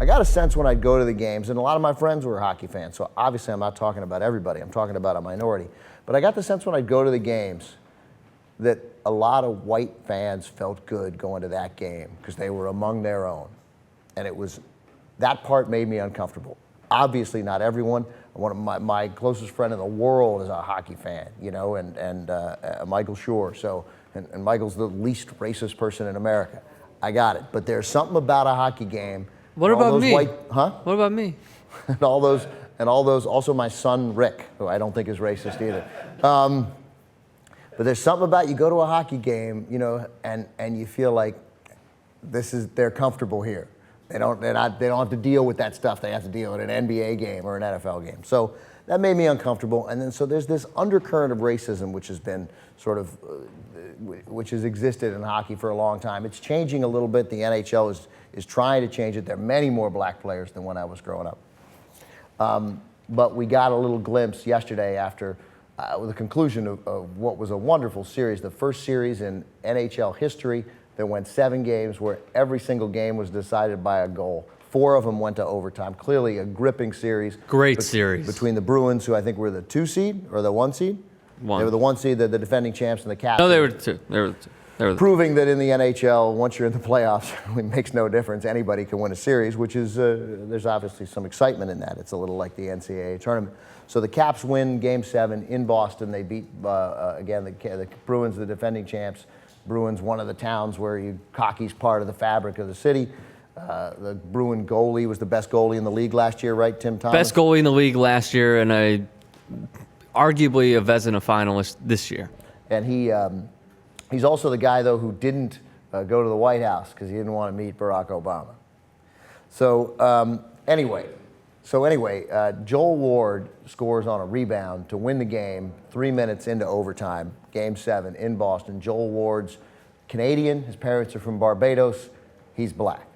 I got a sense when I'd go to the games, and a lot of my friends were hockey fans, so obviously I'm not talking about everybody, I'm talking about a minority. But I got the sense when I'd go to the games that a lot of white fans felt good going to that game because they were among their own. And that part made me uncomfortable. Obviously not everyone. One of my closest friend in the world is a hockey fan, and Michael Shore. And Michael's the least racist person in America. I got it. But there's something about a hockey game. What about me? What about me? and all those, also my son Rick, who I don't think is racist either. But there's something about you go to a hockey game, and you feel like they're comfortable here. They don't have to deal with that stuff they have to deal with an NBA game or an NFL game. So that made me uncomfortable. And then so there's this undercurrent of racism which has been which has existed in hockey for a long time. It's changing a little bit. The NHL is trying to change it. There are many more black players than when I was growing up. But we got a little glimpse yesterday after the conclusion of what was a wonderful series, the first series in NHL history that went 7 games where every single game was decided by a goal. 4 of them went to overtime. Clearly a gripping series. Great series. Between the Bruins, who I think were the 2 seed or the 1 seed? One. They were the 1 seed, the defending champs, and the Caps. No, they were the 2. They were the 2. Proving that in the NHL, once you're in the playoffs, it makes no difference. Anybody can win a series, which is, there's obviously some excitement in that. It's a little like the NCAA tournament. So the Caps win Game 7 in Boston. They beat, again, the Bruins, the defending champs. Bruins, one of the towns where hockey's part of the fabric of the city. The Bruin goalie was the best goalie in the league last year, right, Tim Thomas? Best goalie in the league last year, and arguably a Vezina finalist this year. And he's also the guy, though, who didn't go to the White House because he didn't want to meet Barack Obama. So anyway, Joel Ward scores on a rebound to win the game 3 minutes into overtime, Game 7 in Boston. Joel Ward's Canadian. His parents are from Barbados. He's black.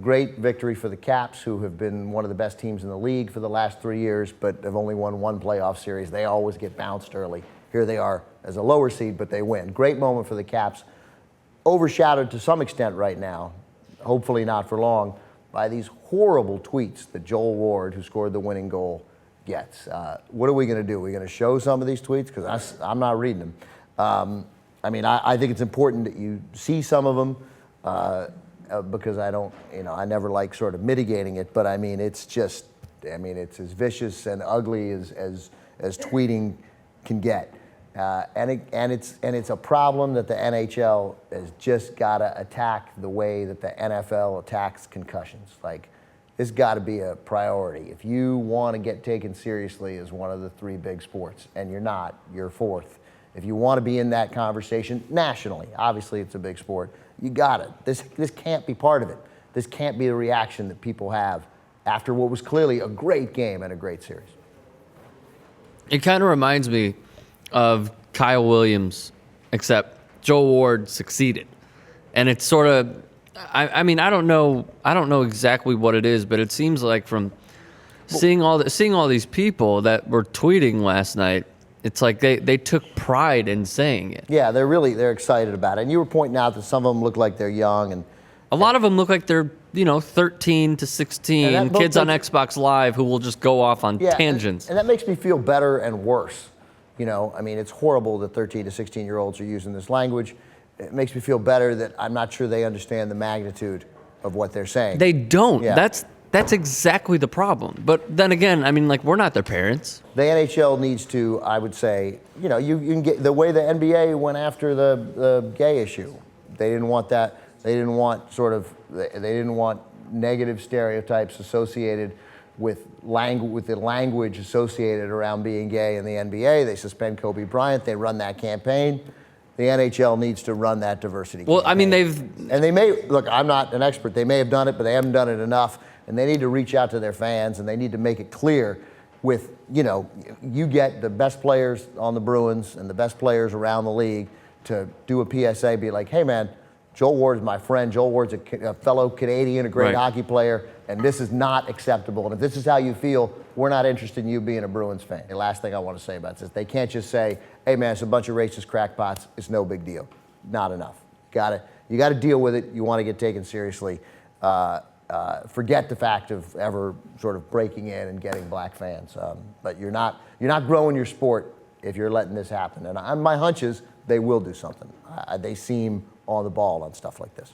Great victory for the Caps, who have been one of the best teams in the league for the last 3 years, but have only won 1 playoff series. They always get bounced early. Here they are as a lower seed, but they win. Great moment for the Caps. Overshadowed to some extent right now, hopefully not for long, by these horrible tweets that Joel Ward, who scored the winning goal, gets. What are we going to do? Are we going to show some of these tweets? Because I'm not reading them. I think it's important that you see some of them because I never like sort of mitigating it, but it's as vicious and ugly as tweeting can get. And it's a problem that the NHL has just got to attack the way that the NFL attacks concussions. Like, it's got to be a priority. If you want to get taken seriously as one of the 3 big sports, and you're not, you're 4th. If you want to be in that conversation nationally, obviously it's a big sport, you got it. This can't be part of it. This can't be the reaction that people have after what was clearly a great game and a great series. It kind of reminds me of Kyle Williams, except Joel Ward succeeded. And it's sort of, I don't know exactly what it is, but it seems like from seeing all these people that were tweeting last night, it's like they took pride in saying it. Yeah, they're excited about it. And you were pointing out that some of them look like they're young, and a lot of them look like they're 13 to 16 kids on Xbox Live who will just go off on tangents. And that makes me feel better and worse. It's horrible that 13 to 16-year-olds are using this language. It makes me feel better that I'm not sure they understand the magnitude of what they're saying. They don't. Yeah. That's exactly the problem. But then again, we're not their parents. The NHL needs to, I would say, you can get the way the NBA went after the gay issue. They didn't want that. They didn't want negative stereotypes associated with the language associated around being gay in the NBA. They suspend Kobe Bryant. They run that campaign. The NHL needs to run that diversity campaign. They may, look, I'm not an expert. They may have done it, but they haven't done it enough. And they need to reach out to their fans, and they need to make it clear with, you get the best players on the Bruins and the best players around the league to do a PSA, be like, hey man, Joel Ward is my friend. Joel Ward's a fellow Canadian, a great hockey player, and this is not acceptable. And if this is how you feel, we're not interested in you being a Bruins fan. The last thing I want to say about this, they can't just say, hey man, it's a bunch of racist crackpots. It's no big deal. Not enough. You got to deal with it. You want to get taken seriously. forget the fact of ever sort of breaking in and getting black fans. But you're not growing your sport if you're letting this happen. And my hunch is they will do something. They seem on the ball on stuff like this.